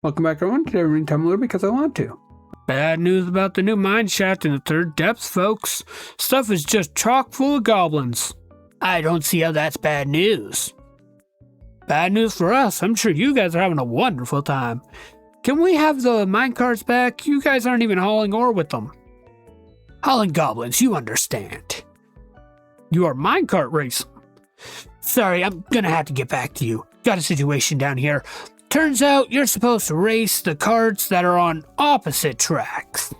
Welcome back, everyone. Today we're reading Tumblr because I want to. Bad news about the new mine shaft in the third depths, folks. Stuff is just chock full of goblins. I don't see how that's bad news. Bad news for us. I'm sure you guys are having a wonderful time. Can we have the minecarts back? You guys aren't even hauling ore with them. Hauling goblins, you understand. You are minecart racing. Sorry, I'm gonna have to get back to you. Got a situation down here. Turns out you're supposed to race the carts that are on opposite tracks.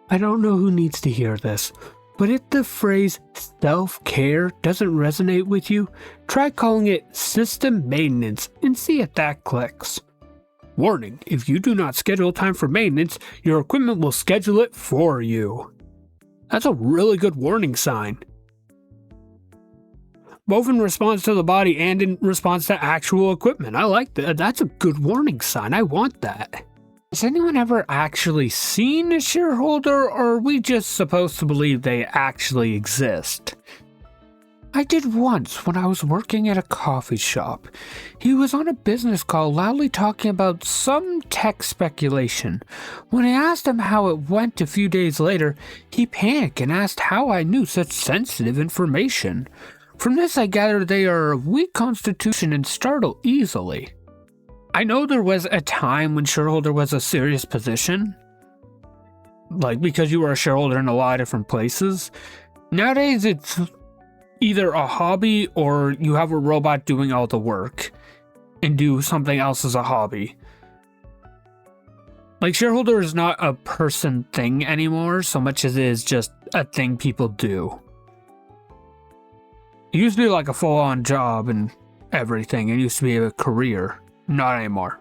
I don't know who needs to hear this, but if the phrase self-care doesn't resonate with you, try calling it system maintenance and see if that clicks. Warning, if you do not schedule time for maintenance, your equipment will schedule it for you. That's a really good warning sign. Both in response to the body and in response to actual equipment. I like that. That's a good warning sign. I want that. Has anyone ever actually seen a shareholder, or are we just supposed to believe they actually exist? I did once when I was working at a coffee shop. He was on a business call loudly talking about some tech speculation. When I asked him how it went a few days later, he panicked and asked how I knew such sensitive information. From this, I gather they are of weak constitution and startle easily. I know there was a time when shareholder was a serious position, like because you were a shareholder in a lot of different places. Nowadays, it's either a hobby or you have a robot doing all the work and do something else as a hobby. Like, shareholder is not a person thing anymore so much as it is just a thing people do. It used to be like a full-on job and everything. It used to be a career. Not anymore.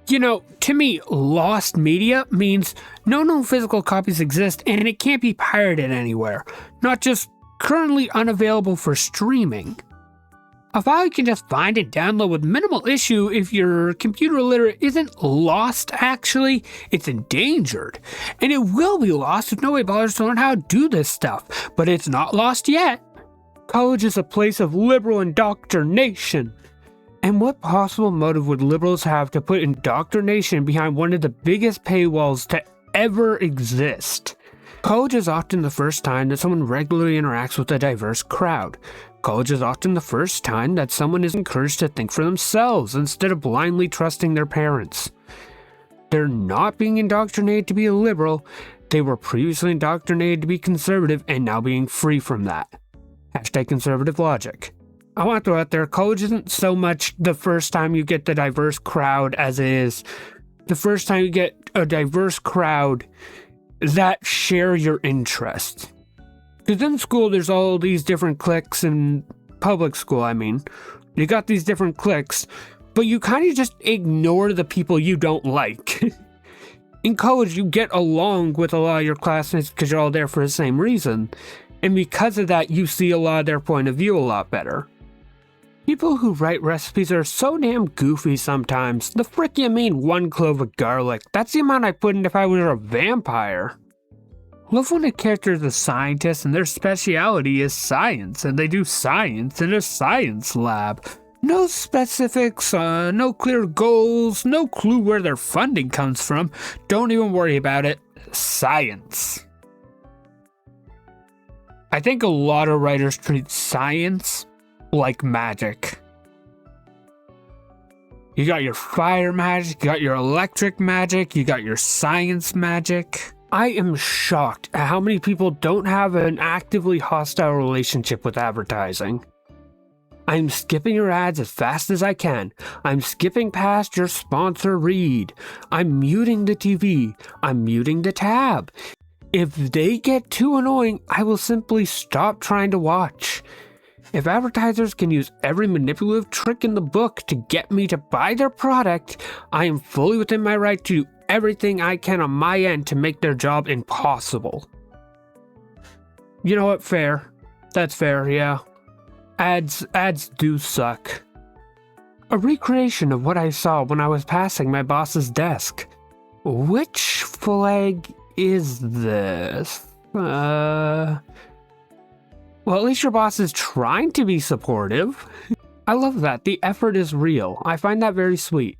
You know, to me, lost media means no known physical copies exist and it can't be pirated anywhere. Not just currently unavailable for streaming. A file you can just find and download with minimal issue if your computer literate isn't lost actually, it's endangered. And it will be lost if nobody bothers to learn how to do this stuff. But it's not lost yet. College is a place of liberal indoctrination. And what possible motive would liberals have to put indoctrination behind one of the biggest paywalls to ever exist? College is often the first time that someone regularly interacts with a diverse crowd. College is often the first time that someone is encouraged to think for themselves instead of blindly trusting their parents. They're not being indoctrinated to be a liberal. They were previously indoctrinated to be conservative and now being free from that. Hashtag conservative logic. I want to throw out there, college isn't so much the first time you get the diverse crowd as it is the first time you get a diverse crowd that share your interests. Because in school, there's all these different cliques, in public school, I mean. You got these different cliques, but you kind of just ignore the people you don't like. In college, you get along with a lot of your classmates because you're all there for the same reason. And because of that, you see a lot of their point of view a lot better. People who write recipes are so damn goofy sometimes. The frick you mean 1 clove of garlic? That's the amount I put in if I was a vampire. Love when a character is a scientist and their speciality is science, and they do science in a science lab. No specifics, no clear goals, no clue where their funding comes from. Don't even worry about it. Science. I think a lot of writers treat science like magic. You got your fire magic, you got your electric magic, you got your science magic. I am shocked at how many people don't have an actively hostile relationship with advertising. I'm skipping your ads as fast as I can. I'm skipping past your sponsor read. I'm muting the TV. I'm muting the tab. If they get too annoying, I will simply stop trying to watch. If advertisers can use every manipulative trick in the book to get me to buy their product, I am fully within my right to do everything I can on my end to make their job impossible. You know what? Fair. That's fair, yeah. Ads do suck. A recreation of what I saw when I was passing my boss's desk. Which flag is this? Well, at least your boss is trying to be supportive. I love that. The effort is real. I find that very sweet.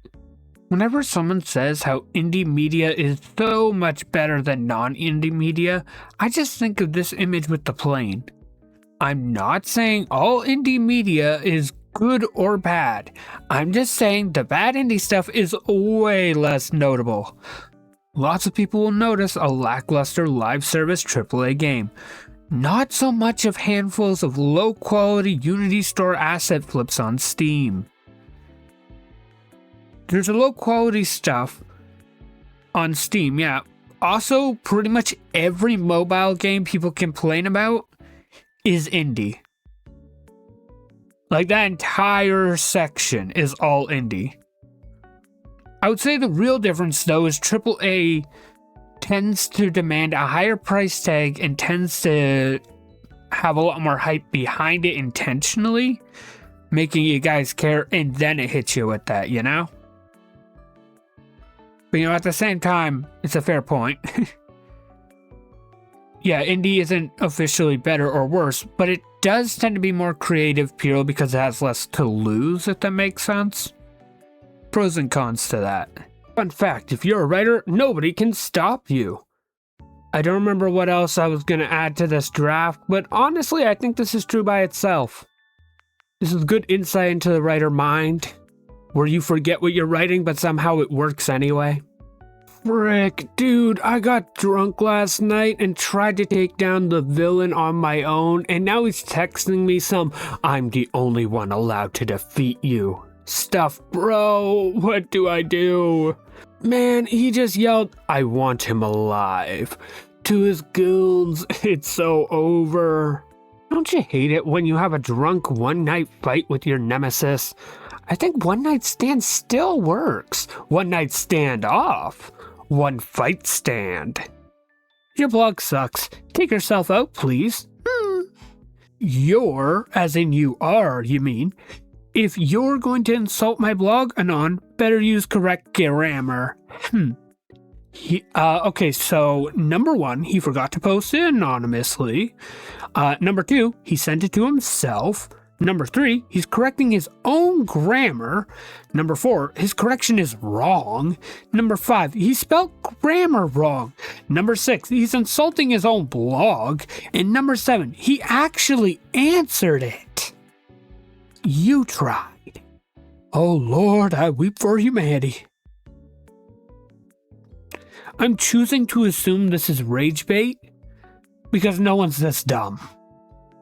Whenever someone says how indie media is so much better than non-indie media, I just think of this image with the plane. I'm not saying all indie media is good or bad. I'm just saying the bad indie stuff is way less notable. Lots of people will notice a lackluster live service AAA game. Not so much of handfuls of low-quality Unity Store asset flips on Steam. There's a low-quality stuff on Steam, yeah. Also, pretty much every mobile game people complain about is indie. Like, that entire section is all indie. I would say the real difference, though, is AAA tends to demand a higher price tag and tends to have a lot more hype behind it intentionally, making you guys care, and then it hits you with that, you know? But, you know, at the same time, it's a fair point. Yeah, indie isn't officially better or worse, but it does tend to be more creative purely because it has less to lose, if that makes sense. Pros and cons to that. Fun fact, if you're a writer, nobody can stop you. I don't remember what else I was going to add to this draft, but honestly, I think this is true by itself. This is good insight into the writer mind, where you forget what you're writing, but somehow it works anyway. Frick, dude, I got drunk last night and tried to take down the villain on my own, and now he's texting me some, "I'm the only one allowed to defeat you" stuff, bro. What do I do? Man, he just yelled, "I want him alive" to his goons. It's so over. Don't you hate it when you have a drunk one-night fight with your nemesis? I think one-night stand still works. One-night stand off. One fight stand. Your blog sucks. Take yourself out, please. You're, as in you are, you mean. If you're going to insult my blog, Anon, better use correct grammar. Okay, so number 1, he forgot to post it anonymously. Number 2, he sent it to himself. Number 3, he's correcting his own grammar. Number 4, his correction is wrong. Number 5, he spelled grammar wrong. Number 6, he's insulting his own blog. And number 7, he actually answered it. You tried. Oh Lord, I weep for humanity. I'm choosing to assume this is rage bait because no one's this dumb.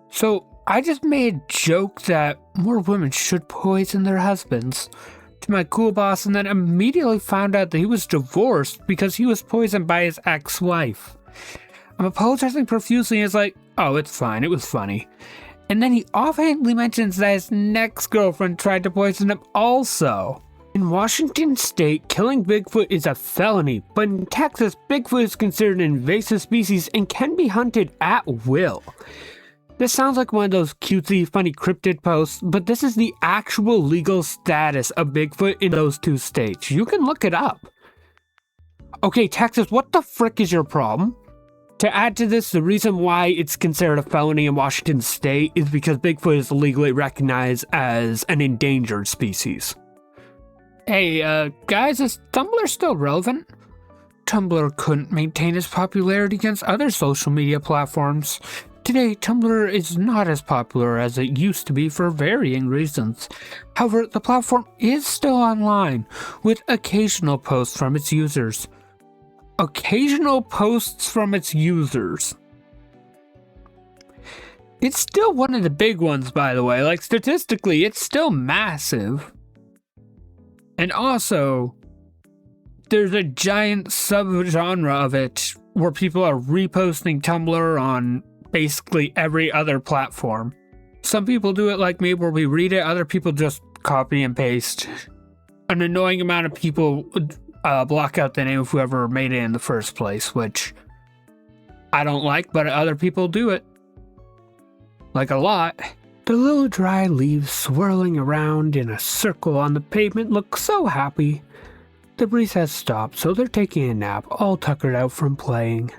So I just made a joke that more women should poison their husbands to my cool boss, and then immediately found out that he was divorced because he was poisoned by his ex-wife. I'm apologizing profusely and it's like, oh, it's fine, it was funny. And then he offhandedly mentions that his next girlfriend tried to poison him also. In Washington state, killing Bigfoot is a felony, but in Texas, Bigfoot is considered an invasive species and can be hunted at will. This sounds like one of those cutesy, funny cryptid posts, but this is the actual legal status of Bigfoot in those 2 states. You can look it up. Okay, Texas, what the frick is your problem? To add to this, the reason why it's considered a felony in Washington state is because Bigfoot is legally recognized as an endangered species. Hey, guys, is Tumblr still relevant? Tumblr couldn't maintain its popularity against other social media platforms. Today, Tumblr is not as popular as it used to be for varying reasons. However, the platform is still online, with occasional posts from its users. Occasional posts from its users. It's still one of the big ones, by the way. Like, statistically, it's still massive. And also, there's a giant subgenre of it where people are reposting Tumblr on basically every other platform. Some people do it like me, where we read it, other people just copy and paste. An annoying amount of people block out the name of whoever made it in the first place, which I don't like, but other people do it. Like a lot. The little dry leaves swirling around in a circle on the pavement look so happy. The breeze has stopped, so they're taking a nap, all tuckered out from playing.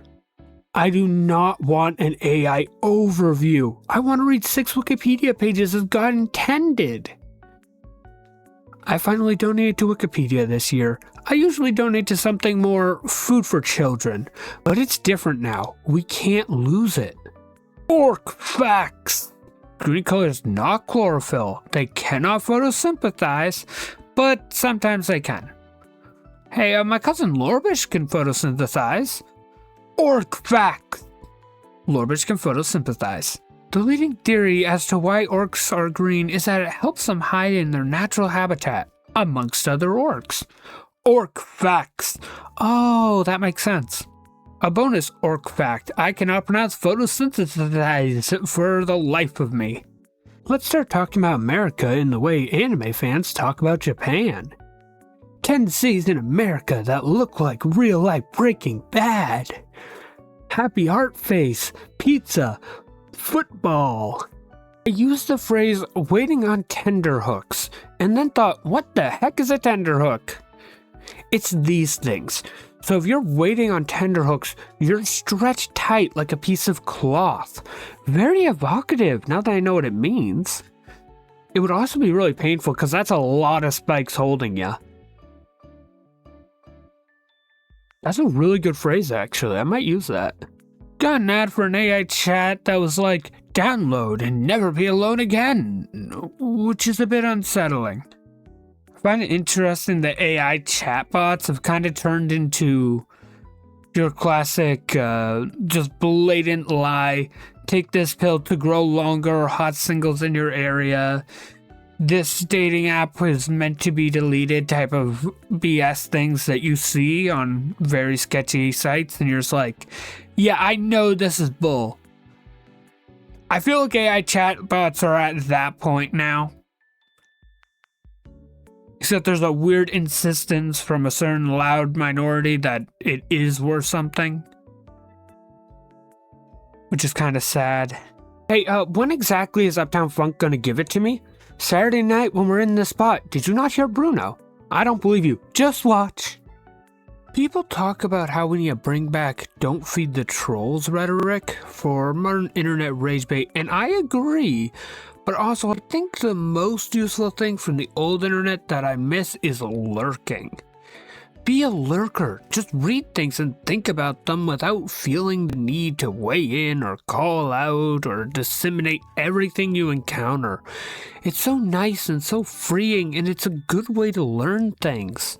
I do not want an AI overview. I want to read 6 Wikipedia pages as God intended. I finally donated to Wikipedia this year. I usually donate to something more food for children, but it's different now. We can't lose it. Orc facts! Green color is not chlorophyll. They cannot photosynthesize, but sometimes they can. Hey, my cousin Lorbish can photosynthesize. Orc facts! Lorbish can photosynthesize. The leading theory as to why orcs are green is that it helps them hide in their natural habitat, amongst other orcs. Orc facts. Oh, that makes sense. A bonus orc fact, I cannot pronounce photosynthesize for the life of me. Let's start talking about America in the way anime fans talk about Japan. Tendencies in America that look like real-life Breaking Bad. Happy heart face, pizza, football. I used the phrase waiting on tenterhooks and then thought, what the heck is a tenterhook? It's these things. So if you're waiting on tenterhooks, you're stretched tight like a piece of cloth. Very evocative now that I know what it means. It would also be really painful because that's a lot of spikes holding you. That's a really good phrase, actually. I might use that. Got an ad for an AI chat that was like, download and never be alone again, which is a bit unsettling. I find it interesting that AI chatbots have kind of turned into your classic, just blatant lie. Take this pill to grow longer, hot singles in your area. This dating app is meant to be deleted type of BS things that you see on very sketchy sites, and you're just like, yeah, I know this is bull. I feel like AI chatbots are at that point now. Except there's a weird insistence from a certain loud minority that it is worth something. Which is kind of sad. Hey, when exactly is Uptown Funk gonna give it to me? Saturday night when we're in the spot, did you not hear Bruno? I don't believe you. Just watch. People talk about how we need to bring back don't feed the trolls rhetoric for modern internet rage bait, and I agree, but also I think the most useful thing from the old internet that I miss is lurking. Be a lurker. Just read things and think about them without feeling the need to weigh in or call out or disseminate everything you encounter. It's so nice and so freeing, and it's a good way to learn things.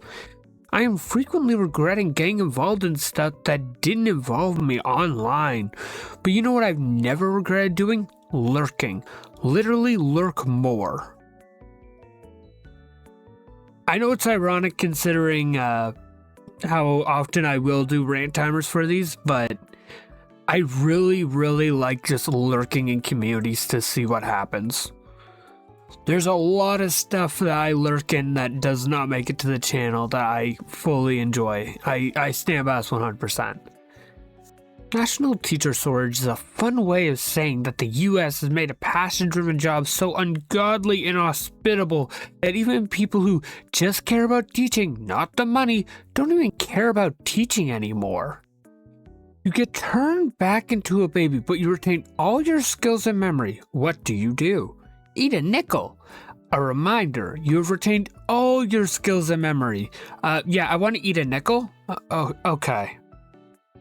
I am frequently regretting getting involved in stuff that didn't involve me online. But you know what I've never regretted doing? Lurking. Literally lurk more. I know it's ironic considering how often I will do rant timers for these, but I really like just lurking in communities to see what happens. There's a lot of stuff that I lurk in that does not make it to the channel that I fully enjoy. I stand by this 100%. National teacher shortage is a fun way of saying that the US has made a passion-driven job so ungodly and inhospitable that even people who just care about teaching, not the money, don't even care about teaching anymore. You get turned back into a baby, but you retain all your skills and memory. What do? Eat a nickel. A reminder, you have retained all your skills and memory. Yeah, I want to eat a nickel? Okay.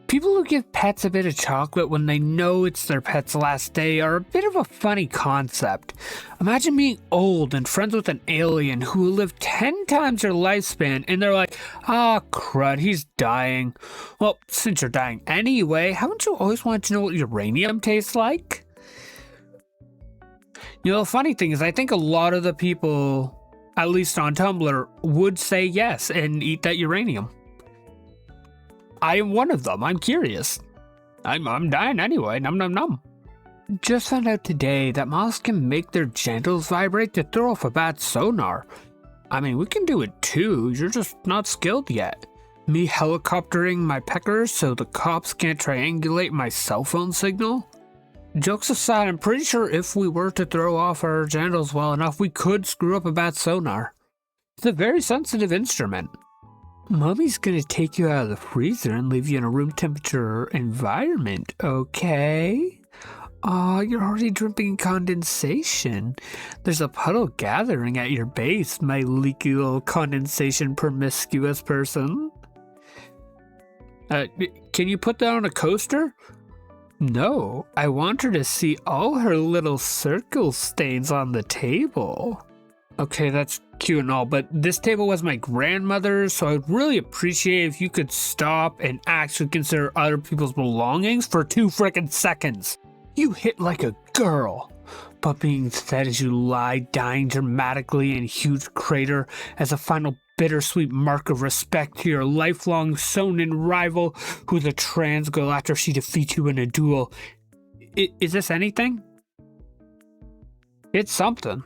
People who give pets a bit of chocolate when they know it's their pet's last day are a bit of a funny concept. Imagine being old and friends with an alien who will live 10 times your lifespan and they're like, crud, he's dying. Well, since you're dying anyway, haven't you always wanted to know what uranium tastes like? You know, the funny thing is I think a lot of the people, at least on Tumblr, would say yes and eat that uranium. I am one of them. I'm curious. I'm dying anyway. Num. Just found out today that moths can make their genitals vibrate to throw off a bad sonar. I mean, we can do it too. You're just not skilled yet. Me helicoptering my peckers so the cops can't triangulate my cell phone signal? Jokes aside, I'm pretty sure if we were to throw off our genitals well enough, we could screw up a bad sonar. It's a very sensitive instrument. Mommy's gonna take you out of the freezer and leave you in a room temperature environment, okay? Aw, you're already dripping condensation. There's a puddle gathering at your base, my leaky little condensation promiscuous person. Can you put that on a coaster? No, I want her to see all her little circle stains on the table. Okay, that's cute and all, but this table was my grandmother's, so I'd really appreciate if you could stop and actually consider other people's belongings for 2 frickin' seconds. You hit like a girl. But being said as you lie dying dramatically in a huge crater as a final bittersweet mark of respect to your lifelong sown-in rival who's a trans girl after she defeats you in a duel. Is this anything? It's something.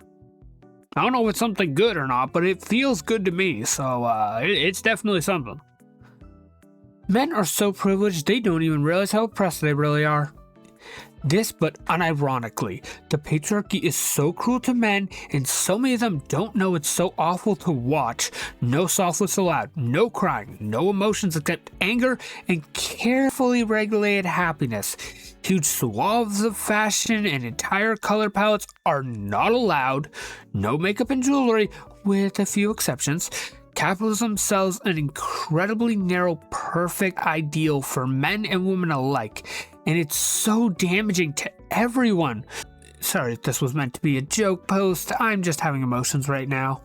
I don't know if it's something good or not, but it feels good to me, so it's definitely something. Men are so privileged they don't even realize how oppressed they really are. This, but unironically, the patriarchy is so cruel to men, and so many of them don't know it's so awful to watch. No softness allowed, no crying, no emotions except anger and carefully regulated happiness. Huge swaths of fashion and entire color palettes are not allowed. No makeup and jewelry, with a few exceptions. Capitalism sells an incredibly narrow, perfect ideal for men and women alike, and it's so damaging to everyone. Sorry if this was meant to be a joke post, I'm just having emotions right now.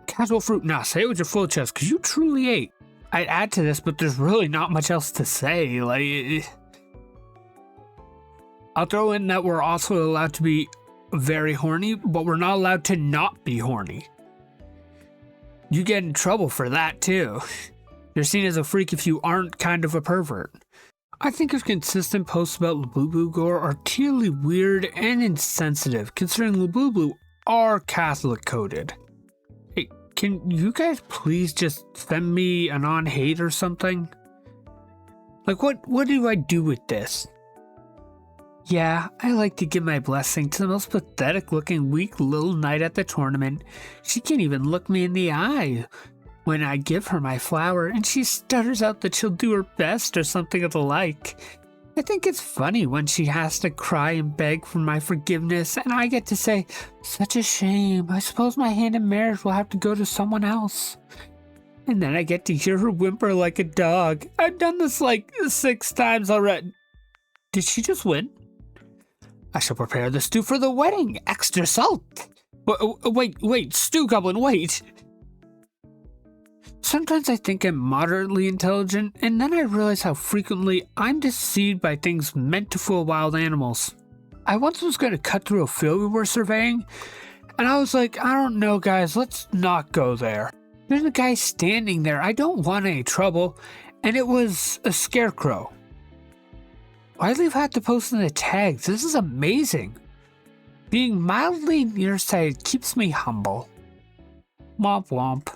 Casual fruit, nah, say it with your full chest, because you truly ate. I'd add to this, but there's really not much else to say, I'll throw in that we're also allowed to be very horny, but we're not allowed to not be horny. You get in trouble for that, too. You're seen as a freak if you aren't kind of a pervert. I think if consistent posts about Labubu gore are totally weird and insensitive, considering Labubu are Catholic coded. Hey, can you guys please just send me an on hate or something? Like, what do I do with this? Yeah, I like to give my blessing to the most pathetic looking weak little knight at the tournament. She can't even look me in the eye when I give her my flower, and she stutters out that she'll do her best or something of the like. I think it's funny when she has to cry and beg for my forgiveness, and I get to say, such a shame, I suppose my hand in marriage will have to go to someone else. And then I get to hear her whimper like a dog. I've done this like 6 times already. Did she just win? I shall prepare the stew for the wedding. Extra salt. Wait, stew goblin, wait. Sometimes I think I'm moderately intelligent, and then I realize how frequently I'm deceived by things meant to fool wild animals. I once was going to cut through a field we were surveying, and I was like, I don't know, guys, let's not go there. There's a guy standing there. I don't want any trouble, and it was a scarecrow. Why do you have to post in the tags? This is amazing. Being mildly nearsighted keeps me humble. Womp womp.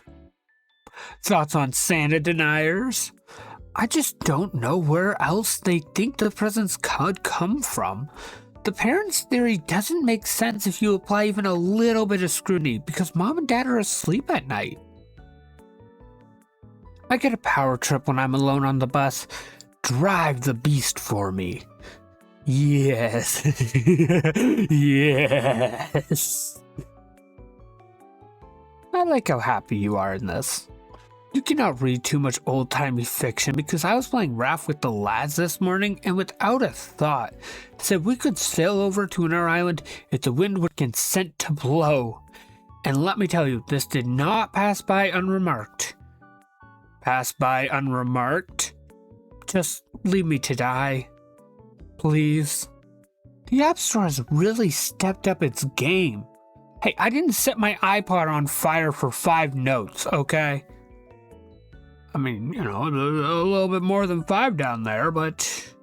Thoughts on Santa deniers? I just don't know where else they think the presents could come from. The parents' theory doesn't make sense if you apply even a little bit of scrutiny, because mom and dad are asleep at night. I get a power trip when I'm alone on the bus. Drive the beast for me. Yes. Yes. I like how happy you are in this. You cannot read too much old-timey fiction because I was playing raft with the lads this morning and without a thought said we could sail over to another island if the wind would consent to blow. And let me tell you, this did not pass by unremarked. Pass by unremarked? Just leave me to die. Please. The App Store has really stepped up its game. Hey, I didn't set my iPod on fire for 5 notes, okay? I mean, you know, a little bit more than 5 down there, but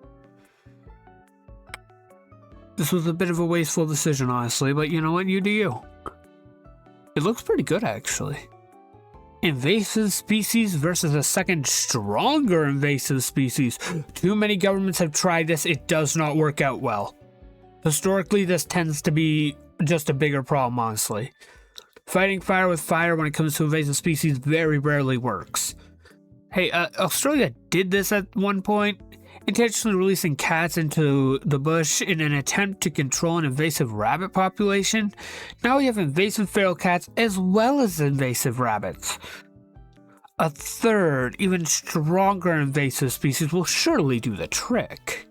this was a bit of a wasteful decision, honestly, but you know what, you do you. It looks pretty good, actually. Invasive species versus a second stronger invasive species. Too many governments have tried this, it does not work out well. Historically, this tends to be just a bigger problem, honestly. Fighting fire with fire when it comes to invasive species very rarely works. Hey, Australia did this at one point, intentionally releasing cats into the bush in an attempt to control an invasive rabbit population. Now we have invasive feral cats as well as invasive rabbits. A third, even stronger invasive species will surely do the trick.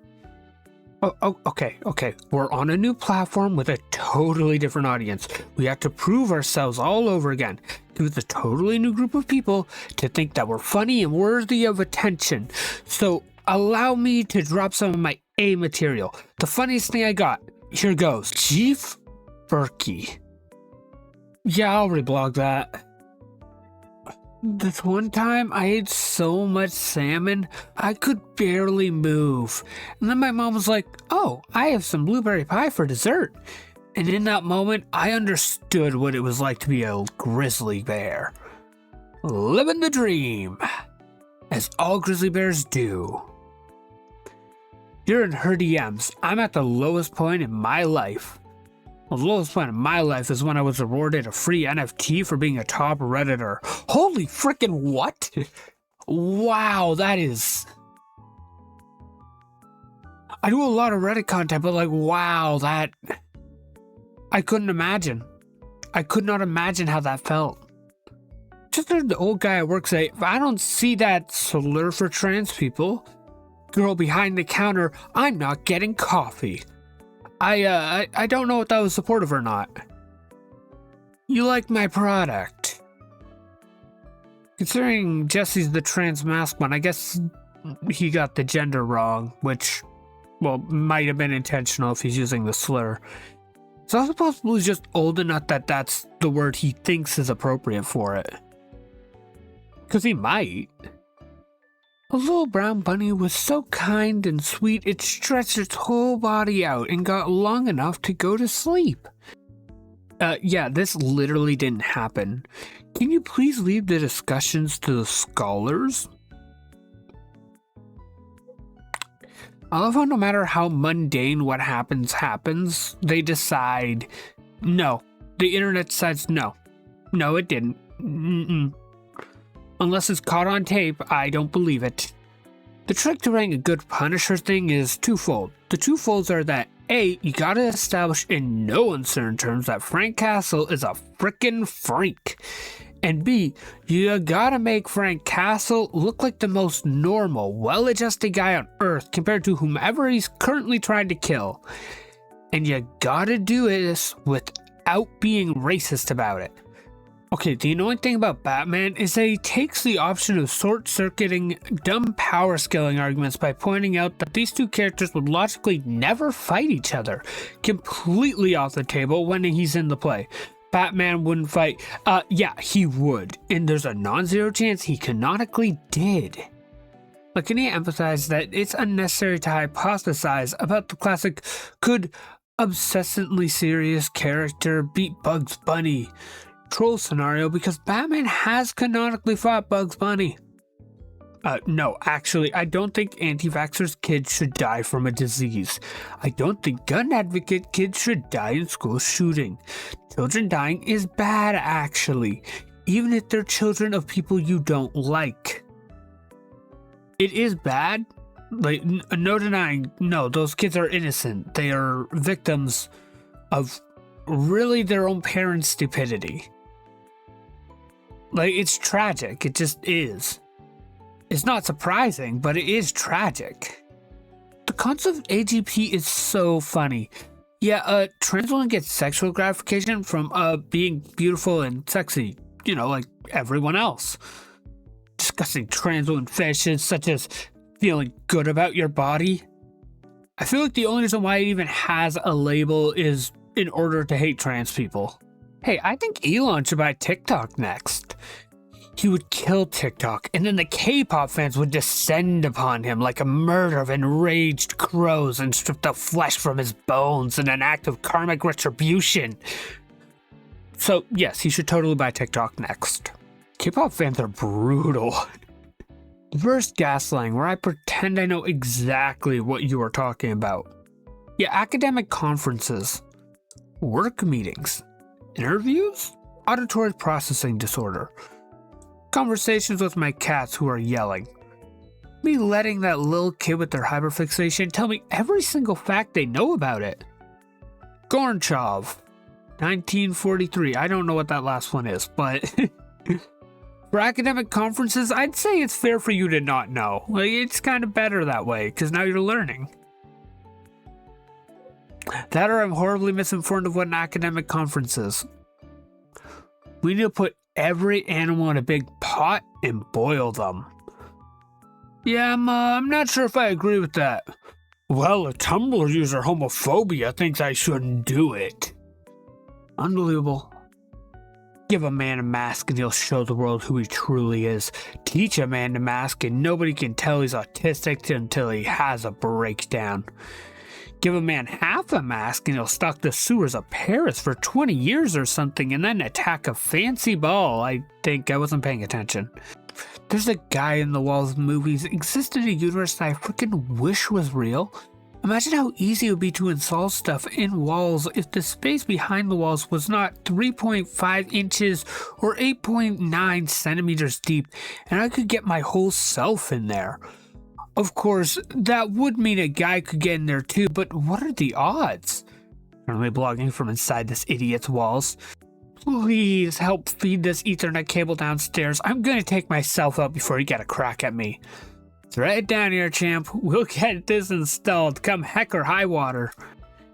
Okay. We're on a new platform with a totally different audience. We have to prove ourselves all over again. With a totally new group of people to think that we're funny and worthy of attention. So allow me to drop some of my A material. The funniest thing I got. Here goes. Chief Berkey. Yeah, I'll reblog that. This one time I ate so much salmon, I could barely move. And then my mom was like, "Oh, I have some blueberry pie for dessert." And in that moment, I understood what it was like to be a grizzly bear. Living the dream, as all grizzly bears do. Here in her DMs, I'm at the lowest point in my life. The lowest point in my life is when I was awarded a free NFT for being a top Redditor. Holy frickin' what? Wow, that is... I do a lot of Reddit content, but like, wow, that... I couldn't imagine. I could not imagine how that felt. Just heard the old guy at work say, "If I don't see that slur for trans people, girl behind the counter, I'm not getting coffee." I don't know if that was supportive or not. You like my product. Considering Jesse's the trans mask one, I guess he got the gender wrong, which, well, might have been intentional if he's using the slur. It's also possible he's just old enough that that's the word he thinks is appropriate for it. Because he might. A little brown bunny was so kind and sweet it stretched its whole body out and got long enough to go to sleep. Yeah, this literally didn't happen. Can you please leave the discussions to the scholars? I love how no matter how mundane what happens, they decide, no. The internet decides no. No, it didn't. Unless it's caught on tape, I don't believe it. The trick to writing a good Punisher thing is twofold. The twofolds are that A, you gotta establish in no uncertain terms that Frank Castle is a frickin' freak. And B, you gotta make Frank Castle look like the most normal, well-adjusted guy on Earth compared to whomever he's currently trying to kill. And you gotta do this without being racist about it. Okay, the annoying thing about Batman is that he takes the option of short-circuiting dumb power scaling arguments by pointing out that these two characters would logically never fight each other, completely off the table when he's in the play. Batman wouldn't fight. Yeah, he would, and there's a non-zero chance he canonically did. But can he emphasize that it's unnecessary to hypothesize about the classic could obsessively serious character beat Bugs Bunny troll scenario because Batman has canonically fought Bugs Bunny. No, actually, I don't think anti-vaxxers kids should die from a disease. I don't think gun advocate kids should die in school shooting. Children dying is bad, actually, even if they're children of people you don't like. It is bad. Like, no denying, no, those kids are innocent. They are victims of really their own parents' stupidity. Like, it's tragic. It just is. It's not surprising, but it is tragic. The concept of AGP is so funny. Yeah, trans women get sexual gratification from being beautiful and sexy, you know, like everyone else. Discussing trans women fetishes such as feeling good about your body. I feel like the only reason why it even has a label is in order to hate trans people. Hey, I think Elon should buy TikTok next. He would kill TikTok, and then the K-pop fans would descend upon him like a murder of enraged crows and strip the flesh from his bones in an act of karmic retribution. So, yes, he should totally buy TikTok next. K-pop fans are brutal. Reverse gaslighting, where I pretend I know exactly what you are talking about. Yeah, academic conferences, work meetings, interviews, auditory processing disorder, conversations with my cats who are yelling. Me letting that little kid with their hyperfixation tell me every single fact they know about it. Gorbachev, 1943. I don't know what that last one is, but for academic conferences, I'd say it's fair for you to not know. Like, it's kind of better that way, because now you're learning. That or I'm horribly misinformed of what an academic conference is. We need to put every animal in a big pot and boil them. Yeah, I'm not sure if I agree with that. Well, a Tumblr user homophobia thinks I shouldn't do it. Unbelievable. Give a man a mask and he'll show the world who he truly is. Teach a man to mask and nobody can tell he's autistic until he has a breakdown. Give a man half a mask and he'll stalk the sewers of Paris for 20 years or something and then attack a fancy ball. I think I wasn't paying attention. There's a guy in the walls movies existed a universe that I freaking wish was real. Imagine how easy it would be to install stuff in walls if the space behind the walls was not 3.5 inches or 8.9 centimeters deep and I could get my whole self in there. Of course, that would mean a guy could get in there too, but what are the odds? Currently blogging from inside this idiot's walls. Please help feed this Ethernet cable downstairs. I'm gonna take myself out before you get a crack at me. Throw it down here, champ. We'll get this installed, come heck or high water.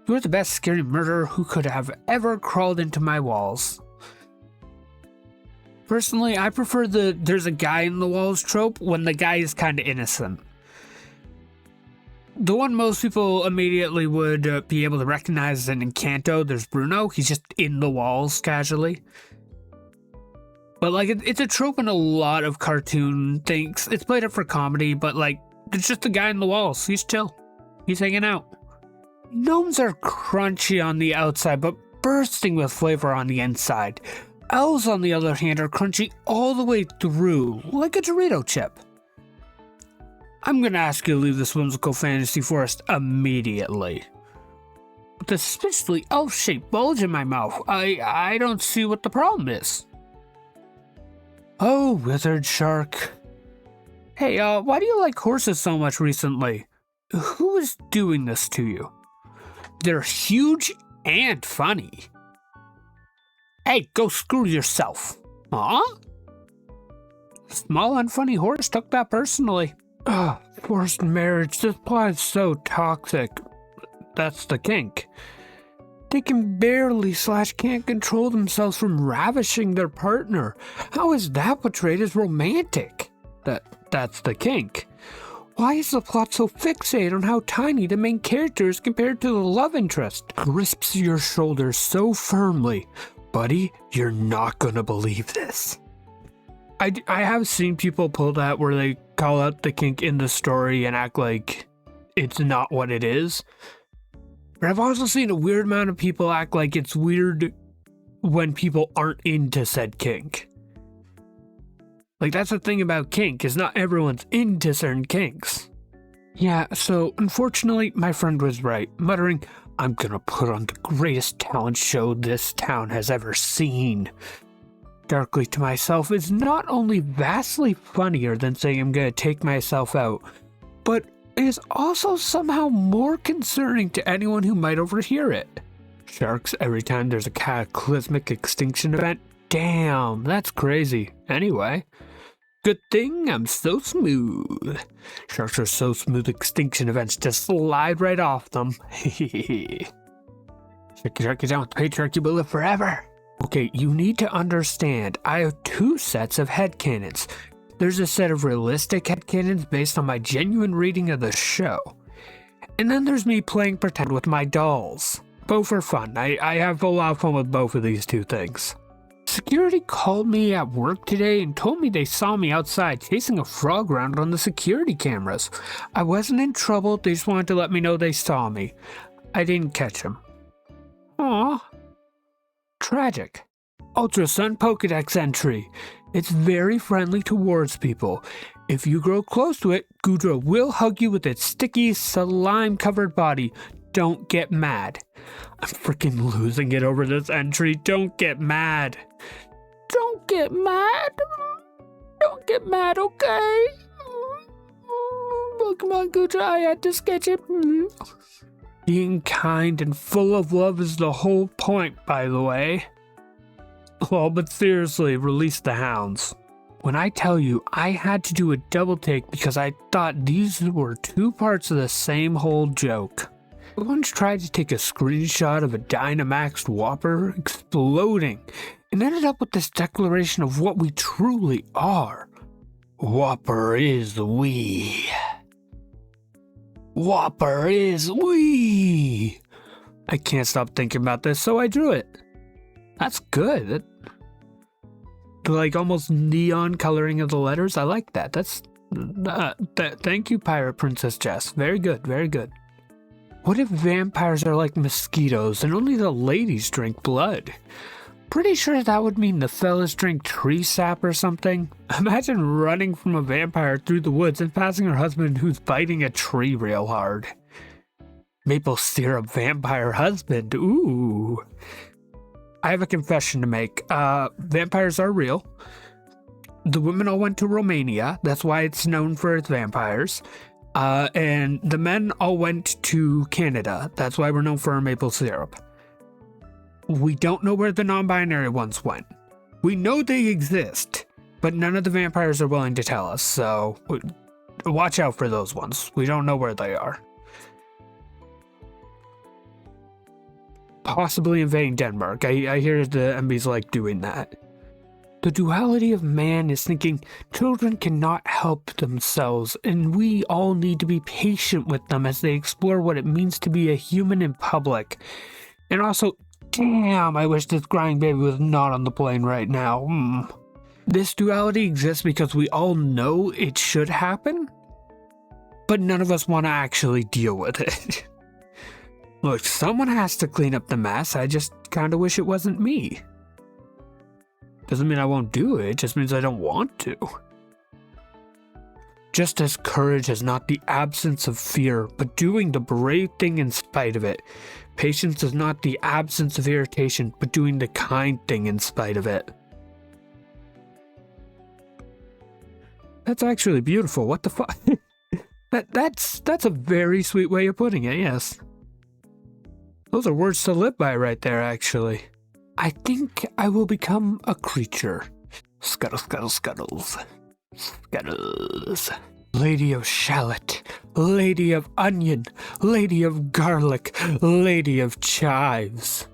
You're the best scary murderer who could have ever crawled into my walls. Personally, I prefer the there's a guy in the walls trope when the guy is kind of innocent. The one most people immediately would be able to recognize is in Encanto. There's Bruno. He's just in the walls casually. But like, it's a trope in a lot of cartoon things. It's played up for comedy, but like, there's just a guy in the walls. He's chill. He's hanging out. Gnomes are crunchy on the outside, but bursting with flavor on the inside. Elves, on the other hand, are crunchy all the way through, like a Dorito chip. I'm gonna ask you to leave this whimsical fantasy forest immediately. With the suspiciously elf-shaped bulge in my mouth, I don't see what the problem is. Oh, wizard shark. Hey, why do you like horses so much recently? Who is doing this to you? They're huge and funny. Hey, go screw yourself. Huh? Small unfunny horse took that personally. Ugh, forced marriage. This plot is so toxic. That's the kink. They can barely / can't control themselves from ravishing their partner. How is that portrayed as romantic? That's the kink. Why is the plot so fixated on how tiny the main character is compared to the love interest? Grisps your shoulders so firmly. Buddy, you're not gonna believe this. I have seen people pull that where they call out the kink in the story and act like it's not what it is. But I've also seen a weird amount of people act like it's weird when people aren't into said kink. Like, that's the thing about kink, is not everyone's into certain kinks. Yeah, so unfortunately, my friend was right, muttering, I'm gonna put on the greatest talent show this town has ever seen. Darkly to myself is not only vastly funnier than saying I'm gonna take myself out, but is also somehow more concerning to anyone who might overhear it. Sharks every time there's a cataclysmic extinction event? Damn, that's crazy. Anyway, good thing I'm so smooth. Sharks are so smooth, extinction events just slide right off them. Sharky down with patriarchy will live forever. Okay, you need to understand, I have two sets of headcanons. There's a set of realistic headcanons based on my genuine reading of the show. And then there's me playing pretend with my dolls. Both are fun. I have a lot of fun with both of these two things. Security called me at work today and told me they saw me outside chasing a frog around on the security cameras. I wasn't in trouble, they just wanted to let me know they saw me. I didn't catch him. Aww. Tragic. Ultra Sun Pokedex entry. It's very friendly towards people. If you grow close to it, Gudra will hug you with its sticky, slime-covered body. Don't get mad. I'm freaking losing it over this entry. Don't get mad. Don't get mad. Don't get mad, okay? come on, Gucci, I had to sketch it. Being kind and full of love is the whole point, by the way. Well, but seriously, release the hounds. When I tell you, I had to do a double take because I thought these were two parts of the same whole joke. I once tried to take a screenshot of a Dynamax Whopper exploding and ended up with this declaration of what we truly are. Whopper is we. Whopper is we. I can't stop thinking about this, so I drew it. That's good. The like almost neon coloring of the letters, I like that. Thank you, Pirate Princess Jess. Very good, very good. What if vampires are like mosquitoes and only the ladies drink blood? Pretty sure that would mean the fellas drink tree sap or something. Imagine running from a vampire through the woods and passing her husband who's biting a tree real hard. Maple syrup vampire husband, ooh. I have a confession to make. Vampires are real. The women all went to Romania. That's why it's known for its vampires. And the men all went to Canada. That's why we're known for our maple syrup. We don't know where the non-binary ones went. We know they exist, but none of the vampires are willing to tell us, so watch out for those ones. We don't know where they are. Possibly invading Denmark. I hear the MBs like doing that. The duality of man is thinking children cannot help themselves, and we all need to be patient with them as they explore what it means to be a human in public. And also, damn, I wish this crying baby was not on the plane right now. This duality exists because we all know it should happen, but none of us want to actually deal with it. Look, someone has to clean up the mess. I just kind of wish it wasn't me. Doesn't mean I won't do it, just means I don't want to. Just as courage is not the absence of fear, but doing the brave thing in spite of it. Patience is not the absence of irritation, but doing the kind thing in spite of it. That's actually beautiful. What the fuck? That's a very sweet way of putting it, yes. Those are words to live by right there, actually. I think I will become a creature. Scuttle, scuttle, scuttles. Scuttles. Lady of shallot, lady of onion, lady of garlic, lady of chives.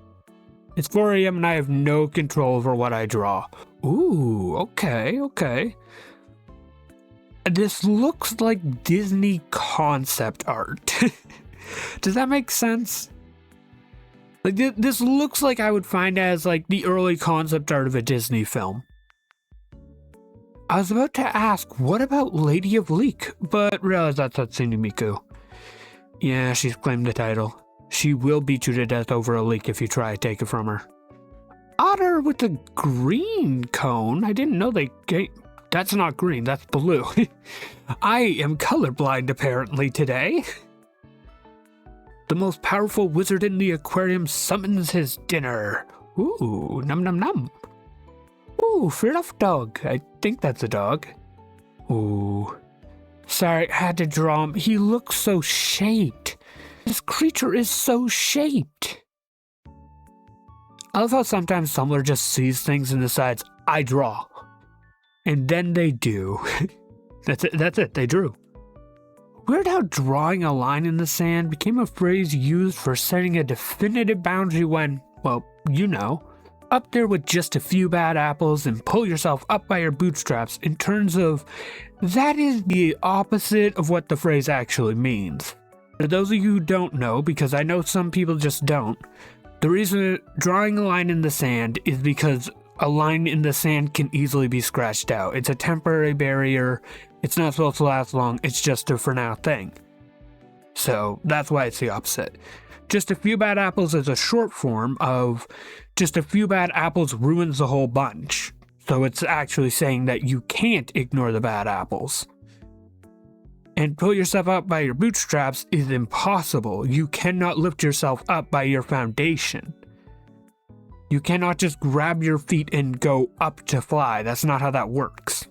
It's 4 a.m. and I have no control over what I draw. Ooh, okay. This looks like Disney concept art. Does that make sense? Like, this looks like I would find as, like, the early concept art of a Disney film. I was about to ask, what about Lady of Leek? But realized that's Hatsune Miku. Yeah, she's claimed the title. She will beat you to death over a leek if you try to take it from her. Otter with a green cone? I didn't know they gave... That's not green, that's blue. I am colorblind apparently today. The most powerful wizard in the aquarium summons his dinner. Ooh, num num num. Ooh, fluff dog. I think that's a dog. Ooh. Sorry, I had to draw him. He looks so shaped. This creature is so shaped. I love how sometimes Tumblr just sees things and decides, I draw. And then they do. That's it, they drew. Weird how drawing a line in the sand became a phrase used for setting a definitive boundary when, well, you know, up there with just a few bad apples and pull yourself up by your bootstraps in terms of that is the opposite of what the phrase actually means. For those of you who don't know, because I know some people just don't, the reason drawing a line in the sand is because a line in the sand can easily be scratched out. It's a temporary barrier. It's not supposed to last long. It's just a for now thing. So that's why it's the opposite. Just a few bad apples is a short form of just a few bad apples ruins the whole bunch. So it's actually saying that you can't ignore the bad apples. And pull yourself up by your bootstraps is impossible. You cannot lift yourself up by your foundation. You cannot just grab your feet and go up to fly. That's not how that works.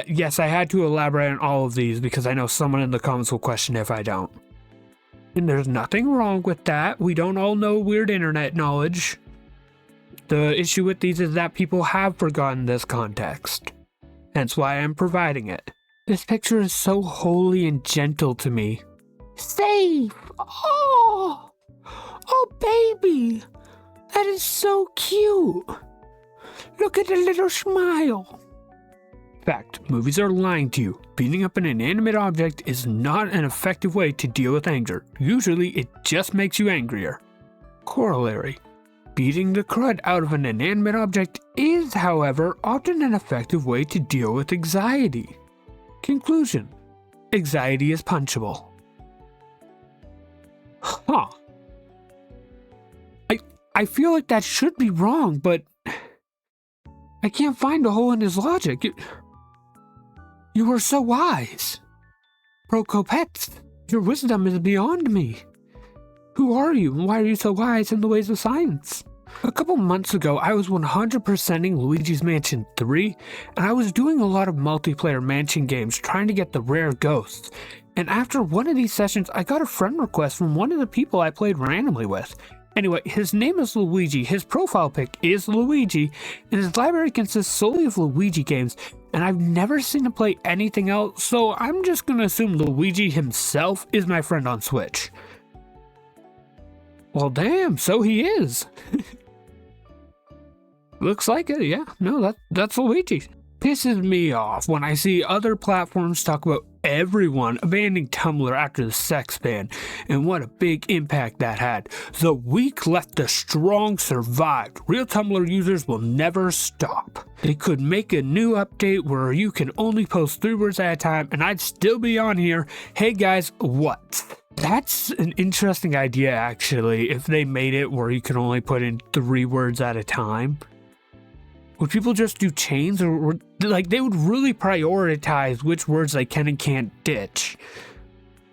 Yes, I had to elaborate on all of these because I know someone in the comments will question if I don't. And there's nothing wrong with that. We don't all know weird internet knowledge. The issue with these is that people have forgotten this context. Hence why I'm providing it. This picture is so holy and gentle to me. Safe! Oh! Oh, baby! That is so cute! Look at the little smile! Fact, movies are lying to you. Beating up an inanimate object is not an effective way to deal with anger. Usually, it just makes you angrier. Corollary. Beating the crud out of an inanimate object is, however, often an effective way to deal with anxiety. Conclusion. Anxiety is punchable. Huh. I feel like that should be wrong, but I can't find a hole in his logic. You are so wise. Procopets, your wisdom is beyond me. Who are you, and why are you so wise in the ways of science? A couple months ago, I was 100%ing Luigi's Mansion 3, and I was doing a lot of multiplayer mansion games trying to get the rare ghosts. And after one of these sessions, I got a friend request from one of the people I played randomly with. Anyway, his name is Luigi, his profile pic is Luigi, and his library consists solely of Luigi games, and I've never seen him play anything else, so I'm just gonna assume Luigi himself is my friend on Switch. Well, damn, so he is. Looks like it, yeah. No, that's Luigi. Pisses me off when I see other platforms talk about everyone abandoning Tumblr after the sex ban, and what a big impact that had. The weak left the strong survived. Real Tumblr users will never stop. They could make a new update where you can only post 3 words at a time, and I'd still be on here. Hey guys, what? That's an interesting idea, actually, if they made it where you can only put in 3 words at a time. Would people just do chains, or like they would really prioritize which words they can and can't ditch?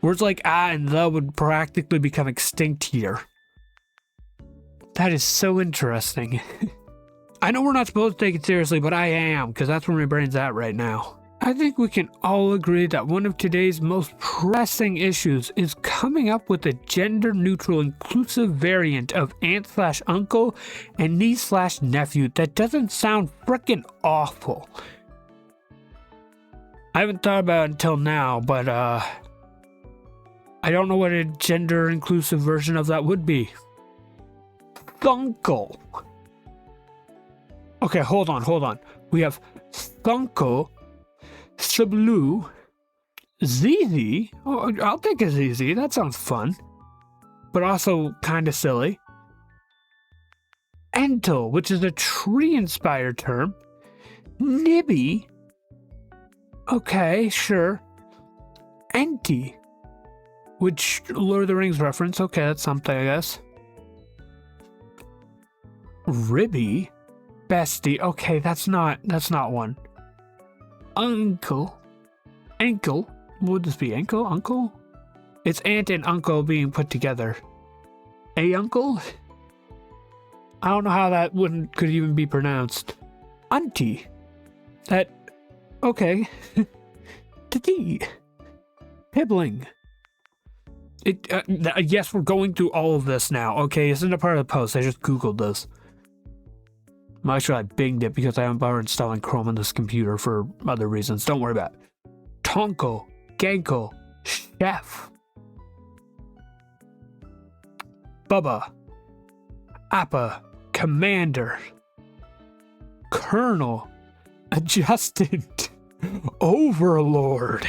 Words like ah and the would practically become extinct here. That is so interesting. I know we're not supposed to take it seriously, but I am, because that's where my brain's at right now. I think we can all agree that one of today's most pressing issues is coming up with a gender-neutral inclusive variant of aunt/uncle and niece/nephew that doesn't sound frickin' awful. I haven't thought about it until now, but I don't know what a gender-inclusive version of that would be. Thunkle. Okay, hold on. We have Thunkle, Sablu, ZZ. Oh, I'll take a ZZ. That sounds fun, but also kind of silly. Entel, which is a tree-inspired term. Nibby. Okay, sure. Enti, which Lord of the Rings reference. Okay, that's something, I guess. Ribby, bestie. Okay, that's not one. Uncle. Ankle. Would this be ankle? Uncle? It's aunt and uncle being put together. A uncle? I don't know how that could even be pronounced. Auntie. That. Okay. Tati. Hibbling. Yes, we're going through all of this now. Okay, isn't a part of the post. I just googled this. Actually, I binged it because I haven't bothered installing Chrome on this computer for other reasons. Don't worry about it. Tonko, Ganko, Chef. Bubba, Appa, Commander, Colonel, Adjusted, Overlord.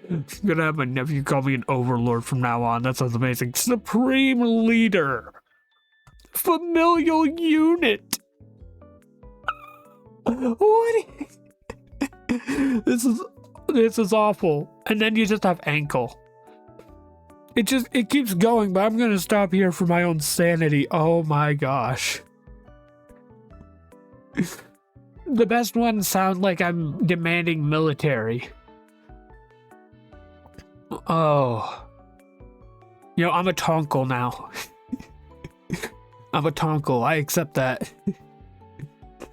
I'm gonna have my nephew call me an overlord from now on. That sounds amazing. Supreme leader. Familial unit. What? This is awful. And then you just have ankle. It keeps going, but I'm gonna stop here for my own sanity. Oh my gosh. The best ones sound like I'm demanding military. Oh. I'm a tonkle now. I'm a tonkle. I accept that.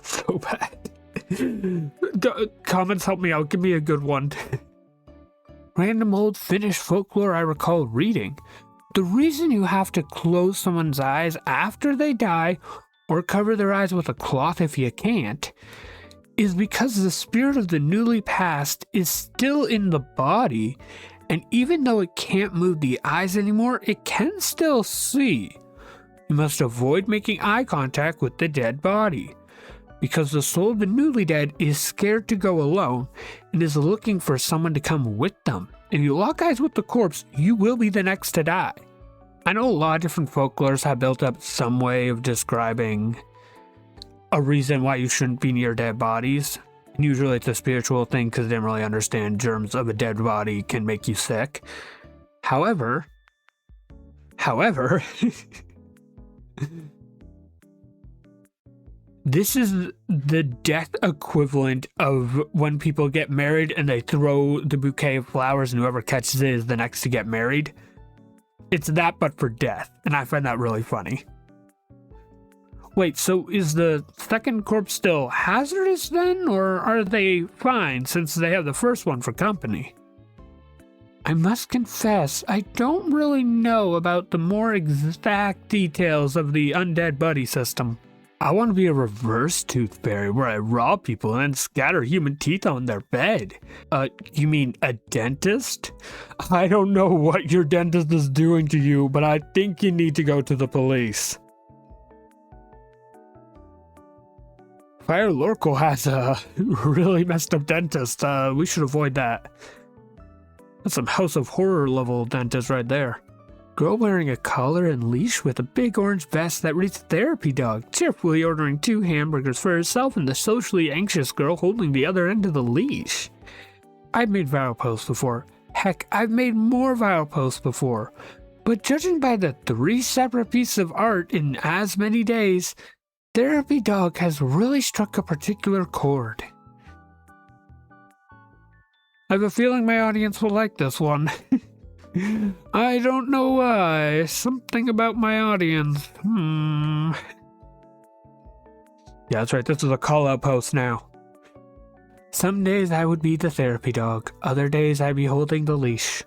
So bad. Comments help me out. Give me a good one. Random old Finnish folklore I recall reading. The reason you have to close someone's eyes after they die, or cover their eyes with a cloth if you can't, is because the spirit of the newly passed is still in the body, and even though it can't move the eyes anymore, it can still see. You must avoid making eye contact with the dead body, because the soul of the newly dead is scared to go alone and is looking for someone to come with them. If you lock eyes with the corpse, you will be the next to die. I know a lot of different folklores have built up some way of describing a reason why you shouldn't be near dead bodies. And usually it's a spiritual thing because they didn't really understand germs of a dead body can make you sick. However, this is the death equivalent of when people get married and they throw the bouquet of flowers and whoever catches it is the next to get married. It's that, but for death, and I find that really funny. Wait, so is the second corpse still hazardous then, or are they fine since they have the first one for company? I must confess, I don't really know about the more exact details of the undead buddy system. I want to be a reverse tooth fairy where I rob people and then scatter human teeth on their bed. You mean a dentist? I don't know what your dentist is doing to you, but I think you need to go to the police. Fire Lorco has a really messed up dentist. We should avoid that. That's some House of Horror level dentist right there. Girl wearing a collar and leash with a big orange vest that reads therapy dog, cheerfully ordering 2 hamburgers for herself and the socially anxious girl holding the other end of the leash. I've made viral posts before. Heck, I've made more viral posts before. But judging by the 3 separate pieces of art in as many days, therapy dog has really struck a particular chord. I have a feeling my audience will like this one. I don't know why. Something about my audience. Yeah, that's right. This is a call-out post now. Some days I would be the therapy dog. Other days I'd be holding the leash.